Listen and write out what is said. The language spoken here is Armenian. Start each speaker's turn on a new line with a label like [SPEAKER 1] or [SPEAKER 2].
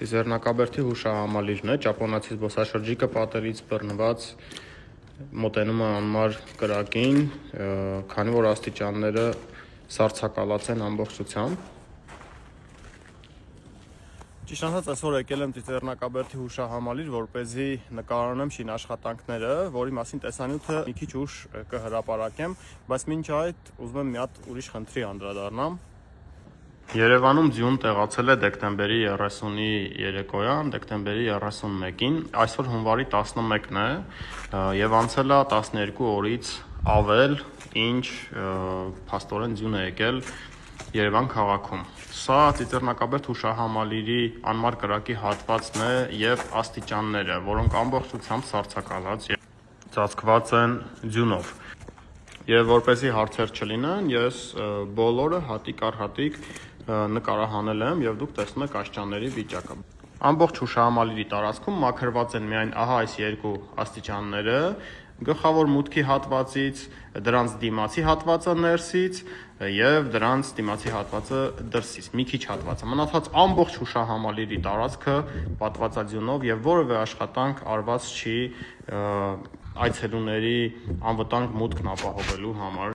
[SPEAKER 1] Տիզեռնակաբերդի հուշահամալիրն է, ճապոնացի զբոսաշրջիկը պատերից բռնված մոտենում է անմար կրակին, քանի որ աստիճանները սառցակալած են ամբողջությամբ։ Ճիշտ ասած, այսօր եկել եմ Տիզեռնակաբերդի հուշահամալիր, որպեսզի նկարանեմ շինաշխատանքները, որի մասին տեսանյութը մի քիչ ուշ կհրապարակեմ, բայց մինչ այդ ուզում եմ մի հատ ուրիշ խնդրի անդրադառնամ։ Երևանում ձյուն տեղացել է դեկտեմբերի 30-ի երեկոյան, դեկտեմբերի 31-ին, այսօր հունվարի 11-ն է եւ անցել է 12 օրից ավել, ինչ փաստորեն ձյուն է եկել Երևան քաղաքում։ Սա Տիզեռնակաբերդ հուշահամալիրի անմար կրակի հատվածն է եւ աստիճանները, որոնք ամբողջությամբ սառցակալած եւ ծածկված են ձյունով։ Եվ որպեսզի հարցեր չլինեն, ես բոլորը հատիկ առ հատիկ նկարահանել եմ եւ դուք տեսնում եք աստիճանների վիճակը։ Ամբողջ հուշահամալիրի տարածքում մաքրված են միայն ահա այս երկու աստիճանները, գլխավոր մուտքի հատվածից, դրանց դիմացի հատվածը ներսից եւ դրանց դիմացի հատվածը դրսից, մի քիչ հատվածը։ Մնացած ամբողջ հուշահամալիրի տարածքը պատված է ձյունով եւ որևէ աշխատանք արված չի այցելուների անվտանգ մուտքն ապահովելու համար։